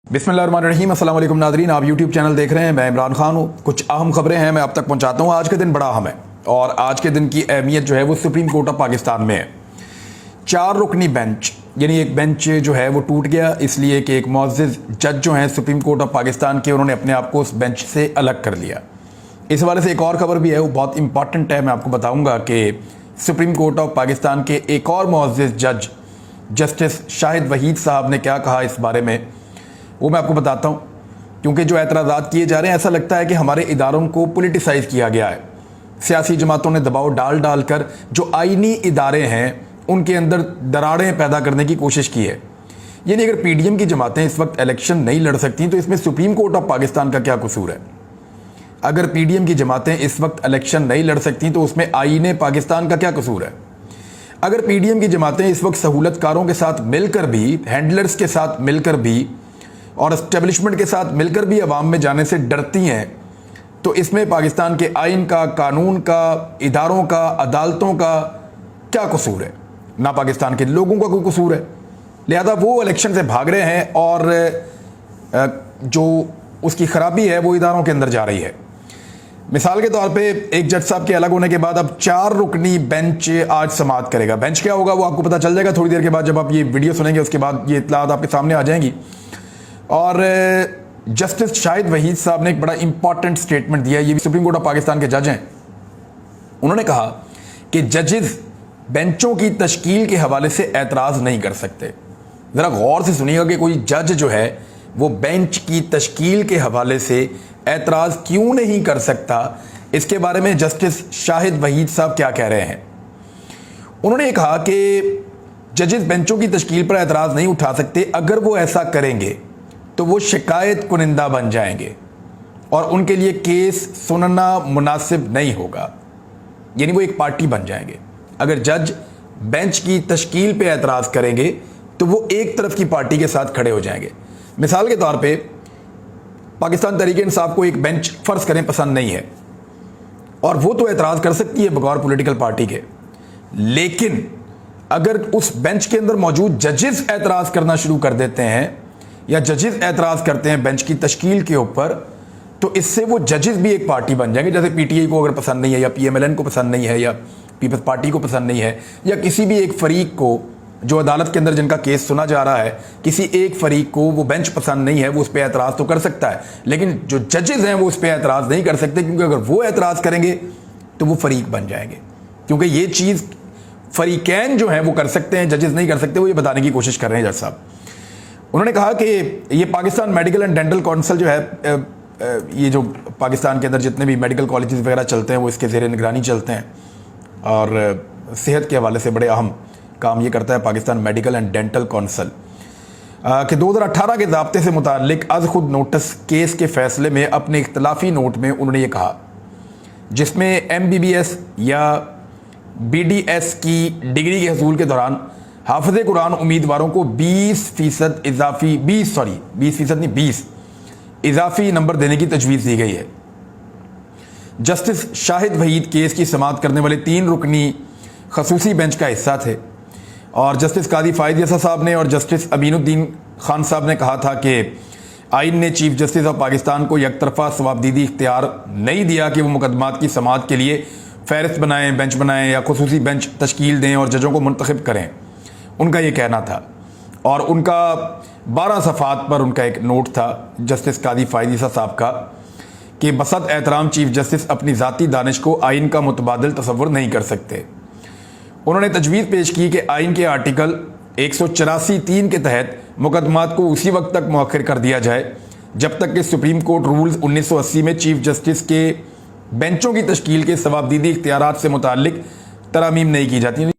बिस्मिल्लाहिर्रहमानिर्रहीम। अस्सलाम वालेकुम नाज़रीन, आप यूट्यूब चैनल देख रहे हैं। मैं इमरान खान हूँ। कुछ अहम खबरें हैं, मैं आप तक पहुँचाता हूँ। आज के दिन बड़ा अहम है और आज के दिन की अहमियत जो है वो सुप्रीम कोर्ट ऑफ पाकिस्तान में है। 4 रुकनी बेंच, यानी एक बेंच जो है वो टूट गया इसलिए कि एक मुअज़्ज़िज़ जज जो हैं सुप्रीम कोर्ट ऑफ पाकिस्तान के, उन्होंने अपने आप को उस बेंच से अलग कर लिया। इस हवाले से एक और खबर भी है, वो बहुत इंपॉर्टेंट है। मैं आपको बताऊँगा कि सुप्रीम कोर्ट ऑफ पाकिस्तान के एक और मुअज़्ज़िज़ जज जस्टिस शाहिद वहीद साहब ने क्या कहा इस बारे में, वो मैं आपको बताता हूँ। क्योंकि जो एतराज़ात किए जा रहे हैं, ऐसा लगता है कि हमारे इदारों को पॉलिटिसाइज़ किया गया है। सियासी जमातों ने दबाव डाल डाल कर जो आइनी इदारे हैं उनके अंदर दरारें पैदा करने की कोशिश की है। यानी अगर पीडीएम की जमातें इस वक्त इलेक्शन नहीं लड़ सकती तो इसमें सुप्रीम कोर्ट ऑफ पाकिस्तान का क्या कसूर है? अगर पीडीएम की जमातें इस वक्त इलेक्शन नहीं लड़ सकती तो उसमें आईने पाकिस्तान का क्या कसूर है? अगर पीडीएम की जमातें इस वक्त सहूलतकारों के साथ मिलकर भी, हैंडलर्स के साथ मिलकर भी और एस्टेब्लिशमेंट के साथ मिलकर भी अवाम में जाने से डरती हैं, तो इसमें पाकिस्तान के आइन का, कानून का, इदारों का, अदालतों का क्या कसूर है? ना पाकिस्तान के लोगों का कोई कसूर है। लिहाजा वो इलेक्शन से भाग रहे हैं और जो उसकी खराबी है वो इदारों के अंदर जा रही है। मिसाल के तौर पे एक जज साहब के अलग होने के बाद अब 4 रुकनी बेंच आज समाअत करेगा। बेंच क्या होगा वो आपको पता चल जाएगा थोड़ी देर के बाद, जब आप ये वीडियो सुनेंगे उसके बाद ये इत्तलात आपके सामने आ जाएंगी। और जस्टिस शाहिद वहीद साहब ने एक बड़ा इंपॉर्टेंट स्टेटमेंट दिया। ये भी सुप्रीम कोर्ट ऑफ पाकिस्तान के जज हैं। उन्होंने कहा कि जजेस बेंचों की तश्कील के हवाले से एतराज़ नहीं कर सकते। ज़रा गौर से सुनिएगा कि कोई जज जो है वो बेंच की तश्कील के हवाले से एतराज़ क्यों नहीं कर सकता, इसके बारे में जस्टिस शाहिद वहीद साहब क्या कह रहे हैं। उन्होंने ये कहा कि जजेस बेंचों की तश्कील पर एतराज़ नहीं उठा सकते। अगर वो ऐसा करेंगे तो वो शिकायत कुनिंदा बन जाएंगे और उनके लिए केस सुनना मुनासिब नहीं होगा। यानी वो एक पार्टी बन जाएंगे। अगर जज बेंच की तश्कील पे एतराज़ करेंगे तो वो एक तरफ की पार्टी के साथ खड़े हो जाएंगे। मिसाल के तौर पे पाकिस्तान तहरीक-ए-इंसाफ को एक बेंच फ़र्ज़ करें पसंद नहीं है और वो तो एतराज़ कर सकती है बगौर पॉलिटिकल पार्टी के, लेकिन अगर उस बेंच के अंदर मौजूद जजेस एतराज़ करना शुरू कर देते हैं या जजेस एतराज़ करते हैं बेंच की तश्कील के ऊपर, तो इससे वो जजेस भी एक पार्टी बन जाएंगे। जैसे पीटीआई को अगर पसंद नहीं है या पीएमएलएन को पसंद नहीं है या पीपल्स पार्टी को पसंद नहीं है या किसी भी एक फरीक को जो अदालत के अंदर जिनका केस सुना जा रहा है, किसी एक फरीक को वो बेंच पसंद नहीं है, वो उस पर एतराज़ तो कर सकता है, लेकिन जो जजेस हैं वो उस पर एतराज़ नहीं कर सकते, क्योंकि अगर वो एतराज़ करेंगे तो वो फरीक बन जाएंगे। क्योंकि ये चीज़ फरीकैन जो हैं वो कर सकते हैं, जजेस नहीं कर सकते। वो ये बताने की कोशिश कर रहे हैं जज साहब। उन्होंने कहा कि ये Pakistan medical and dental council जो है, ये जो पाकिस्तान के अंदर जितने भी मेडिकल कॉलेजेस वगैरह चलते हैं वो इसके ज़ेर निगरानी चलते हैं और सेहत के हवाले से बड़े अहम काम ये करता है Pakistan medical and dental council कि 2018 के ज़ाब्ते से मुताल्लिक अज़ खुद नोटिस केस के फ़ैसले में अपने इख्तलाफी नोट में उन्होंने ये कहा, जिसमें MBBS या BDS की डिग्री के हसूल के दौरान हाफ़िज़ कुरान उम्मीदवारों को 20% इजाफी नंबर देने की तजवीज़ दी गई है। जस्टिस शाहिद वहीद केस की समाअत करने वाले 3 रुकनी खसूसी बेंच का हिस्सा थे और जस्टिस कादी फ़ाइद यसा साहब ने और जस्टिस अमीनुद्दीन खान साहब ने कहा था कि आइन ने चीफ जस्टिस ऑफ पाकिस्तान को यकतरफा सवाबदीदी इख्तियार नहीं दिया कि वो मुकदमात की समाअत के लिए फ़हरिस्त बनाएं, बेंच बनाएं या खसूसी बेंच तश्कील दें और जजों को मुंतखब करें। उनका ये कहना था और उनका 12 सफ़ात पर उनका एक नोट था जस्टिस कादी फ़ाइद यसा साहब का कि बसत एहतराम चीफ जस्टिस अपनी ज़ाती दानिश को आइन का मुतबादिल तसव्वुर नहीं कर सकते। उन्होंने तजवीज़ पेश की कि आइन के आर्टिकल 184(3) के तहत मुकदमात को उसी वक्त तक मौखर कर दिया जाए जब तक कि सुप्रीम कोर्ट रूल्स 1980 में चीफ जस्टिस के बेंचों की तश्कील के सवाबदीदी इख्तियारात से मुताल्लिक तरामीम नहीं की जाती।